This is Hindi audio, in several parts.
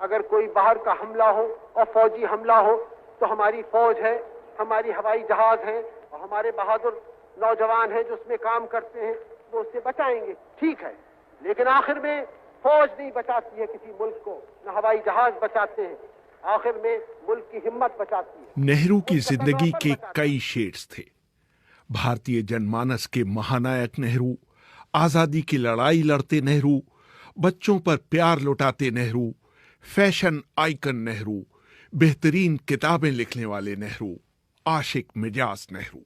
अगर कोई बाहर का हमला हो और फौजी हमला हो तो हमारी फौज है, हमारी हवाई जहाज है और हमारे बहादुर नौजवान हैं जो उसमें काम करते हैं, वो उससे बचाएंगे। ठीक है, लेकिन आखिर में फौज नहीं बचाती है किसी मुल्क को, न हवाई जहाज बचाते हैं, आखिर में मुल्क की हिम्मत बचाती है। नेहरू की जिंदगी के कई शेड्स थे। भारतीय जनमानस के महानायक नेहरू, आजादी की लड़ाई लड़ते नेहरू, बच्चों पर प्यार लुटाते नेहरू, फैशन आइकन नेहरू, बेहतरीन किताबें लिखने वाले नेहरू, आशिक मिजाज नेहरू,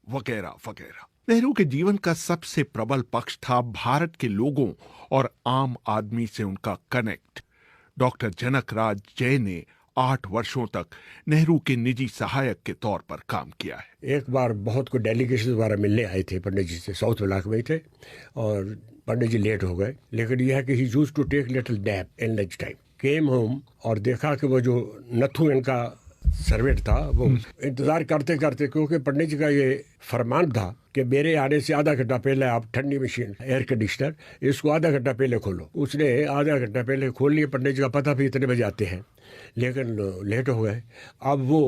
वगैरह वगैरह। नेहरू के जीवन का सबसे प्रबल पक्ष था भारत के लोगों और आम आदमी से उनका कनेक्ट। डॉक्टर जनकराज जय ने 8 वर्षों तक नेहरू के निजी सहायक के तौर पर काम किया है। एक बार बहुत को डेलीगेशन द्वारा मिलने आए थे पंडित जी से, साउथ ब्लॉक में थे, और पंडित जी लेट हो गए, लेकिन यह है कि he used to take little nap in lunch time. Came home और देखा कि वो जो नथु इनका सर्वेंट था वो इंतजार करते करते, क्योंकि पंडित जी का ये फरमान था कि मेरे आने से आधा घंटा पहले आप ठंडी मशीन एयर कंडीशनर इसको आधा घंटा पहले खोलो। उसने आधा घंटा पहले खोल लिया। पंडित जी का पता भी इतने बजे आते हैं, लेकिन लेट हो गए। अब वो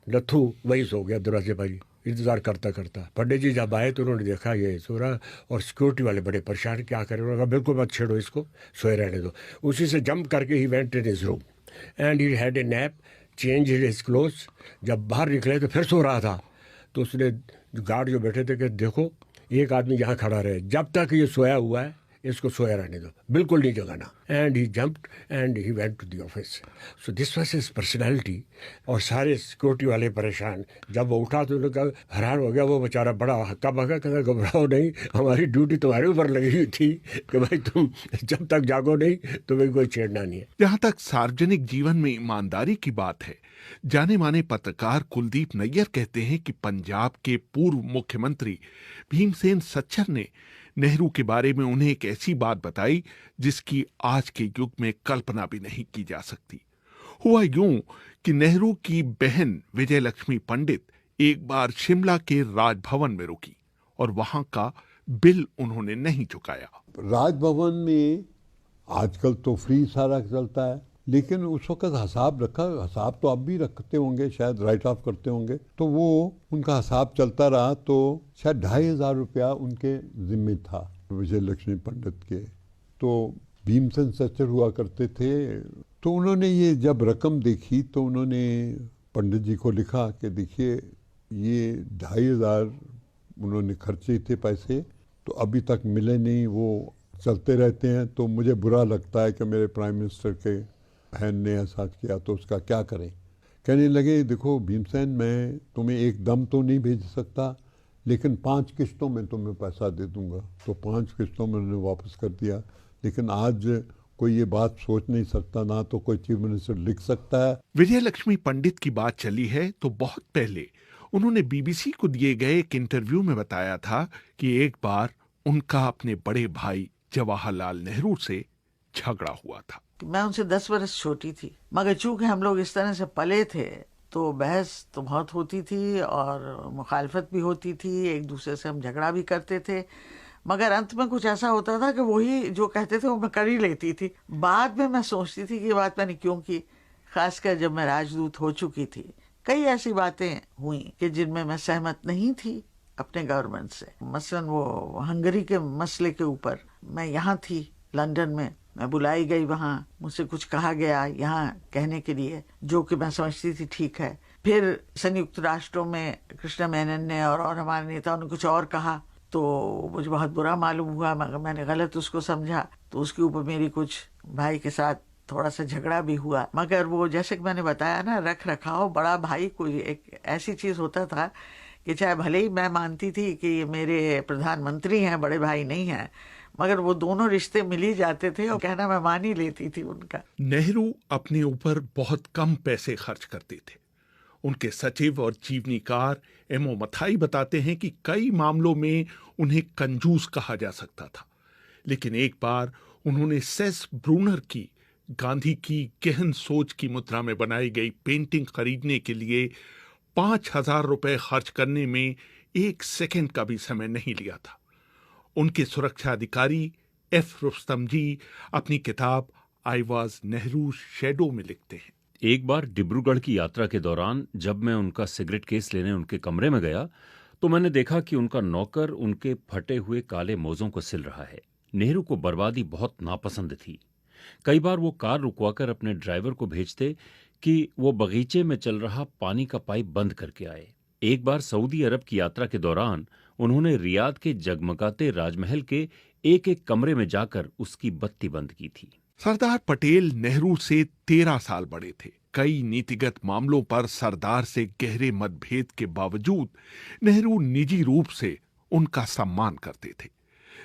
नथु वही सो गया दरवाजे पर इंतजार करता करता। पंडित जी जब आए तो उन्होंने देखा ये सो रहा, और सिक्योरिटी वाले बड़े परेशान, क्या करें। उन्होंने कहा बिल्कुल मत छेड़ो इसको, सोए रहने दो। उसी से जंप करके he went in his room and he had a nap, change his clothes. जब बाहर निकले तो फिर सो रहा था, तो उसने गार्ड जो बैठे थे कि देखो एक आदमी यहाँ खड़ा रहे, जब तक ये सोया हुआ है इसको सोया रहने दो, बिल्कुल नहीं जगाना। And he jumped and he went to the office. So this was his personality. और सारे सिक्योरिटी वाले परेशान। जब वो उठा तो उन्होंने कहा, हैरान हो गया वो बेचारा, बड़ा हक्का बक्का, कहता घबराओ नहीं, हमारी ड्यूटी तुम्हारे ऊपर लगी हुई थी कि भाई तुम जब तक जागो नहीं तुम्हें कोई छेड़ना नहीं है। जहां तक सार्वजनिक जीवन में ईमानदारी की बात है, जाने माने पत्रकार कुलदीप नैयर कहते हैं कि पंजाब के पूर्व मुख्यमंत्री भीमसेन सच्चर ने नेहरू के बारे में उन्हें एक ऐसी बात बताई जिसकी आज के युग में कल्पना भी नहीं की जा सकती। हुआ यूं कि नेहरू की बहन विजयलक्ष्मी पंडित एक बार शिमला के राजभवन में रुकी और वहां का बिल उन्होंने नहीं चुकाया। राजभवन में आजकल तो फ्री सारा चलता है, लेकिन उस वक्त हिसाब रखा, हिसाब तो अब भी रखते होंगे, शायद राइट ऑफ करते होंगे, तो वो उनका हिसाब चलता रहा। तो शायद 2500 रुपया उनके जिम्मे था विजय लक्ष्मी पंडित के। तो भीमसेन सच्चर हुआ करते थे, तो उन्होंने ये जब रकम देखी तो उन्होंने पंडित जी को लिखा कि देखिए ये 2500 उन्होंने खर्चे थे पैसे, तो अभी तक मिले नहीं, वो चलते रहते हैं। तो मुझे बुरा लगता है कि मेरे प्राइम मिनिस्टर के बहन ने ऐसा किया, तो उसका क्या करें। कहने लगे देखो भीमसेन, मैं तुम्हें एक दम तो नहीं भेज सकता, लेकिन 5 किस्तों में तुम्हें पैसा दे दूंगा। तो 5 किस्तों में उन्होंने वापस कर दिया। लेकिन आज कोई ये बात सोच नहीं सकता, ना तो कोई चीफ मिनिस्टर लिख सकता है। विजय लक्ष्मी पंडित की बात चली है तो बहुत पहले उन्होंने बीबीसी को दिए गए एक इंटरव्यू में बताया था कि एक बार उनका अपने बड़े भाई जवाहरलाल नेहरू से झगड़ा हुआ था। मैं उनसे 10 वर्ष छोटी थी, मगर चूंकि हम लोग इस तरह से पले थे तो बहस तो बहुत होती थी और मुखालफत भी होती थी, एक दूसरे से हम झगड़ा भी करते थे, मगर अंत में कुछ ऐसा होता था कि वही जो कहते थे वो मैं कर ही लेती थी। बाद में मैं सोचती थी कि ये बात मैंने क्यों की, खासकर जब मैं राजदूत हो चुकी थी। कई ऐसी बातें हुई कि जिनमें मैं सहमत नहीं थी अपने गवर्नमेंट से। मसलन वो हंगरी के मसले के ऊपर मैं यहाँ थी लंदन में, मैं बुलाई गई वहाँ, मुझसे कुछ कहा गया यहाँ कहने के लिए जो कि मैं समझती थी ठीक है। फिर संयुक्त राष्ट्रों में कृष्णा मेनन ने और हमारे नेताओं ने कुछ और कहा तो मुझे बहुत बुरा मालूम हुआ, मगर मैंने गलत उसको समझा, तो उसके ऊपर मेरी कुछ भाई के साथ थोड़ा सा झगड़ा भी हुआ। मगर वो जैसे कि मैंने बताया ना, रख रखाव, बड़ा भाई कोई एक ऐसी चीज होता था कि चाहे भले ही मैं मानती थी कि ये मेरे प्रधानमंत्री हैं, बड़े भाई नहीं हैं, मगर वो दोनों रिश्ते मिल ही जाते थे और कहना मैं मान ही लेती थी उनका। नेहरू अपने ऊपर बहुत कम पैसे खर्च करते थे। उनके सचिव और जीवनीकार एमओ मथाई बताते हैं कि कई मामलों में उन्हें कंजूस कहा जा सकता था, लेकिन एक बार उन्होंने सेस ब्रूनर की गांधी की गहन सोच की मुद्रा में बनाई गई पेंटिंग खरीदने के लिए 5000 रुपए खर्च करने में 1 सेकंड का भी समय नहीं लिया था। उनके सुरक्षा अधिकारी एफ रुस्तम जी अपनी किताब आइवाज नेहरू शैडो में लिखते हैं, एक बार डिब्रूगढ़ की यात्रा के दौरान जब मैं उनका सिगरेट केस लेने उनके कमरे में गया तो मैंने देखा कि उनका नौकर उनके फटे हुए काले मोजों को सिल रहा है। नेहरू को बर्बादी बहुत नापसंद थी। कई बार वो कार रुकवाकर अपने ड्राइवर को भेजते कि वो बगीचे में चल रहा पानी का पाइप बंद करके आए। एक बार सऊदी अरब की यात्रा के दौरान उन्होंने रियाद के जगमगाते राजमहल के एक एक कमरे में जाकर उसकी बत्ती बंद की थी। सरदार पटेल नेहरू से 13 साल बड़े थे। कई नीतिगत मामलों पर सरदार से गहरे मतभेद के बावजूद नेहरू निजी रूप से उनका सम्मान करते थे।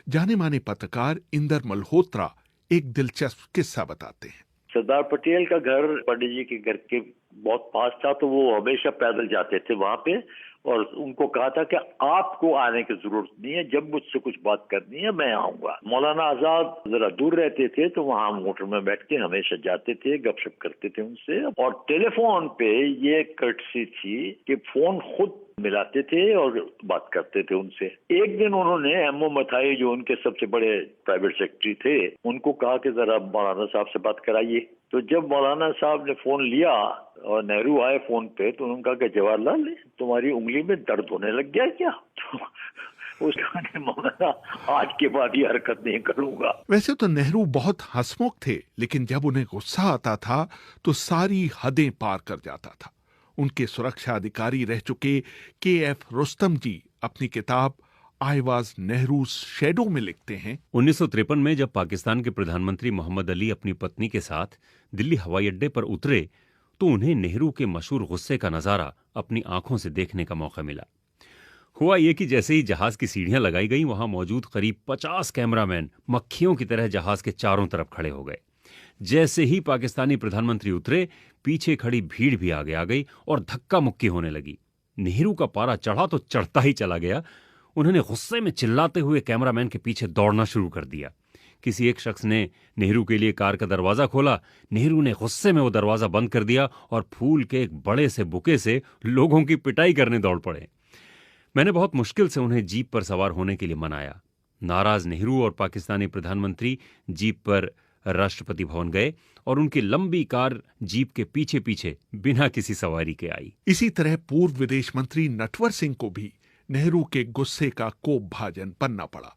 जाने माने पत्रकार इंदर मल्होत्रा एक दिलचस्प किस्सा बताते हैं। सरदार पटेल का घर पंडित जी के घर के बहुत पास था, तो वो हमेशा पैदल जाते थे वहां पे, और उनको कहा था कि आपको आने की जरूरत नहीं है, जब मुझसे कुछ बात करनी है मैं आऊंगा। मौलाना आजाद जरा दूर रहते थे तो वहां मोटर में बैठ के हमेशा जाते थे, गपशप करते थे उनसे। और टेलीफोन पे ये कर्टसी थी कि फोन खुद मिलाते थे और बात करते थे उनसे। एक दिन उन्होंने एमओ मथाई, जो उनके सबसे बड़े प्राइवेट सेक्रेटरी थे, उनको कहा कि जरा मौलाना साहब से बात कराइए। तो जब मौलाना साहब ने फोन लिया और नेहरू आए फोन पे, तो उन्होंने कहा कि जवाहरलाल, तुम्हारी उंगली में दर्द होने लग गया क्या? तो उसने मौलाना, आज के बाद ये हरकत नहीं करूंगा। वैसे तो नेहरू बहुत हंसमुख थे, लेकिन जब उन्हें गुस्सा आता था तो सारी हदें पार कर जाता था। उनके सुरक्षा अधिकारी रह चुके के.एफ. रुस्तम जी अपनी किताब आइवाज नेहरू शैडो में लिखते हैं, 1953 में जब पाकिस्तान के प्रधानमंत्री मोहम्मद अली अपनी पत्नी के साथ दिल्ली हवाई अड्डे पर उतरे तो उन्हें नेहरू के मशहूर गुस्से का नजारा अपनी आंखों से देखने का मौका मिला। हुआ ये कि जैसे ही जहाज की सीढ़ियां लगाई गई, वहां मौजूद करीब 50 कैमरामैन मक्खियों की तरह जहाज के चारों तरफ खड़े हो गए। जैसे ही पाकिस्तानी प्रधानमंत्री उतरे, पीछे खड़ी भीड़ भी आगे आ गई और धक्का मुक्की होने लगी। नेहरू का पारा चढ़ा तो चढ़ता ही चला गया। उन्होंने गुस्से में चिल्लाते हुए कैमरामैन के पीछे दौड़ना शुरू कर दिया। किसी एक शख्स ने नेहरू के लिए कार का दरवाजा खोला। नेहरू ने गुस्से में वो दरवाजा बंद कर दिया और फूल के एक बड़े से बुके से लोगों की पिटाई करने दौड़ पड़े। मैंने बहुत मुश्किल से उन्हें जीप पर सवार होने के लिए मनाया। नाराज नेहरू और पाकिस्तानी प्रधानमंत्री जीप पर राष्ट्रपति भवन गए और उनकी लंबी कार जीप के पीछे पीछे बिना किसी सवारी के आई। इसी तरह पूर्व विदेश मंत्री नटवर सिंह को भी नेहरू के गुस्से का कोप भाजन पन्ना पड़ा,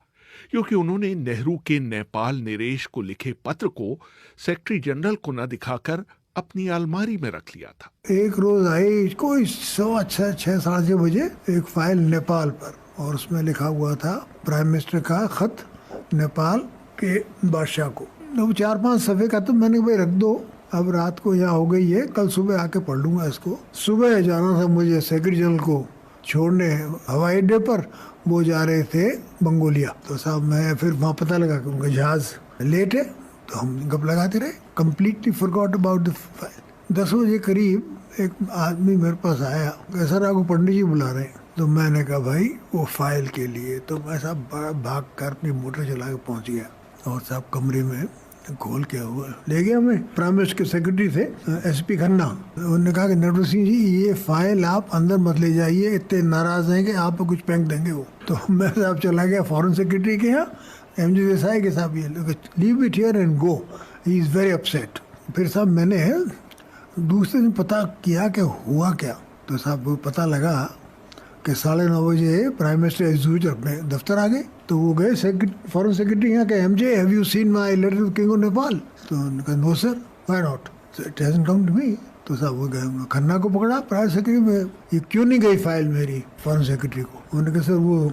क्योंकि उन्होंने नेहरू के नेपाल निरेश को लिखे पत्र को सेक्रेटरी जनरल को न दिखाकर अपनी अलमारी में रख लिया था। एक रोज आई कोई 6:30 बजे एक फाइल नेपाल पर, और उसमें लिखा हुआ था प्राइम मिनिस्टर का खत नेपाल के बादशाह को। तो 4-5 सफ़े का, तो मैंने भाई रख दो, अब रात को यहाँ हो गई है, कल सुबह आके पढ़ लूंगा इसको। सुबह जाना था मुझे सेक्रेटरी जनरल को छोड़ने हवाई अड्डे पर, वो जा रहे थे मंगोलिया। तो साहब मैं फिर वहाँ पता लगा कि उनका जहाज लेट है, तो हम गप लगाते रहे, completely forgot about the file. 10 बजे करीब एक आदमी मेरे पास आया, कैसा राघव पंडित जी बुला रहे हैं। तो मैंने कहा भाई वो फाइल के लिए। तो मैं साहब बड़ा भाग कर अपनी मोटर चला के पहुँच गया और साहब कमरे में खोल के हुआ ले गया। मैं प्राइम मिनिस्टर के सेक्रेटरी थे एसपी खन्ना, उन्होंने कहा कि नटवर सिंह जी ये फाइल आप अंदर मत ले जाइए, इतने नाराज हैं कि आपको कुछ फेंक देंगे वो। तो मैं साहब चला गया फॉरेन सेक्रेटरी के यहाँ, एमजी देसाई के साहब, ये leave it here and go, he is very upset. फिर साहब मैंने दूसरे दिन पता किया कि हुआ क्या। तो साहब वो पता लगा कि 9:30 बजे प्राइम मिनिस्टर एग्जीक्यूटिव अपने दफ्तर आ गए। तो वो गए फॉरेन सेक्रेटरी यहाँ के, MJ have you seen my letter to king of Nepal? तो उन्होंने कहा no sir, why not, it hasn't come to me. तो साहब वो गए, खन्ना को पकड़ा प्राइवेट सेक्रेटरी में, ये क्यों नहीं गई फाइल मेरी फॉरेन सेक्रेटरी को? उन्होंने कहा सर वो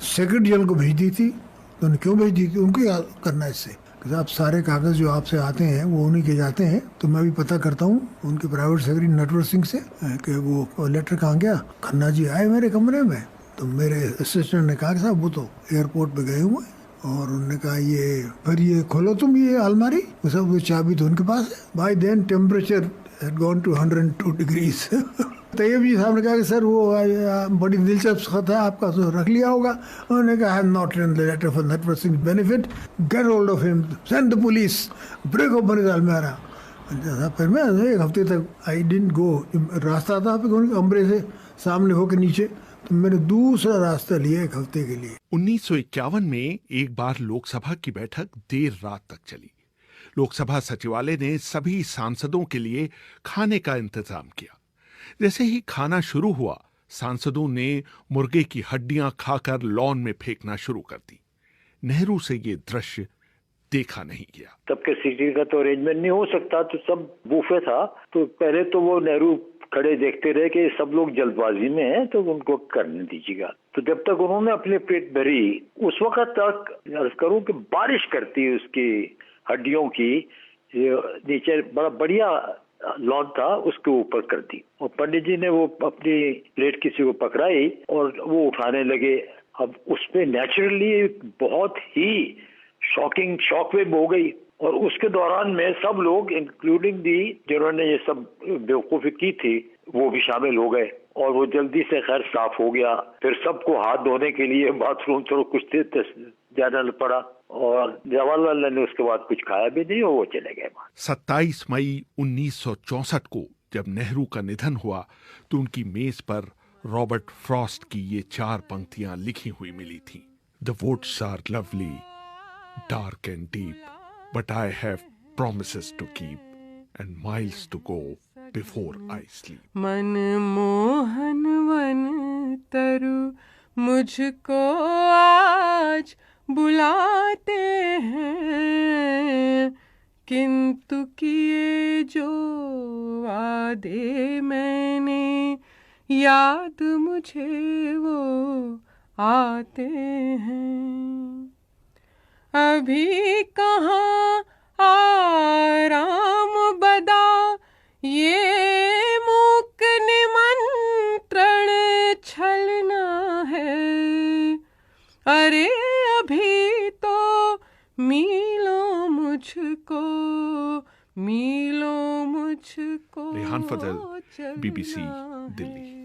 सेक्रेटरी जनरल को भेज दी थी। तो उन्होंने क्यों भेज दी थी, उनको क्या करना इससे? साहब सारे कागज जो आपसे आते हैं वो उन्हीं के जाते हैं, तो मैं भी पता करता हूँ उनके प्राइवेट सेक्रेटरी नटवर सिंह से कि वो लेटर कहाँ गया। खन्ना जी आए मेरे कमरे में, तो मेरे असिस्टेंट ने कहा कि साहब वो तो एयरपोर्ट पे गए हुए, और उन्होंने कहा ये फिर ये खोलो तुम ये अलमारी, वो सब वो चाबी तो उनके पास है। By then temperature had gone to 102 degrees। Tayyab ji साहब ने कहा कि सर वो बड़ी दिलचस्प खत है आपका, तो रख लिया होगा। उन्होंने कहा I am not written the letter for Natwar Singh benefit, get hold of him, send the police, break open his अलमारा। फिर मैं 1 हफ्ते तक आई डिडंट गो, रास्ता था कमरे से सामने होकर नीचे, तो मैंने दूसरा रास्ता लिया 1 हफ्ते के लिए। 1951 में एक बार लोकसभा की बैठक देर रात तक चली। लोकसभा सचिवालय ने सभी सांसदों के लिए खाने का इंतजाम किया। जैसे ही खाना शुरू हुआ, सांसदों ने मुर्गे की हड्डियां खाकर लॉन में फेंकना शुरू कर दी। नेहरू से ये दृश्य देखा नहीं गया। तब के सीटिंग का तो अरेंजमेंट नहीं हो सकता, तो सब बूफे था। तो पहले तो वो नेहरू खड़े देखते रहे कि सब लोग जल्दबाजी में हैं, तो उनको करने दीजिएगा। तो जब तक उन्होंने अपने पेट भरी, उस वक्त तक अर्ज करूं कि बारिश करती उसकी हड्डियों की नीचे बड़ा बढ़िया लॉन था, उसके ऊपर कर दी। और पंडित जी ने वो अपनी प्लेट किसी को पकड़ाई और वो उठाने लगे। अब उसमें नेचुरली बहुत ही शॉकिंग शॉकवेव हो गई। और उसके दौरान में सब लोग इंक्लूडिंग दी जिन्होंने ये सब बेवकूफ़ी की थी, वो भी शामिल हो गए। और वो जल्दी से खैर साफ हो गया। फिर सबको हाथ धोने के लिए बाथरूम थोड़ा कुछ जाना पड़ा। और जवाहरलाल ने उसके बाद कुछ खाया भी नहीं और वो चले गए। 27 मई 1964 को जब नेहरू का निधन हुआ तो उनकी मेज पर रॉबर्ट फ्रॉस्ट की ये 4 पंक्तियां लिखी हुई मिली थी। The woods are lovely, dark and deep, but I have promises to keep and miles to go before I sleep. मन मोहन वन तरु मुझको आज बुलाते हैं, किंतु किए जो वादे मैंने याद मुझे वो आते हैं। अभी कहाँ आराम बदा, ये मूक निमंत्रण छलना है। अरे अभी तो मिलो मुझको, मिलो मुझको। रेहान फजल, BBC, दिल्ली।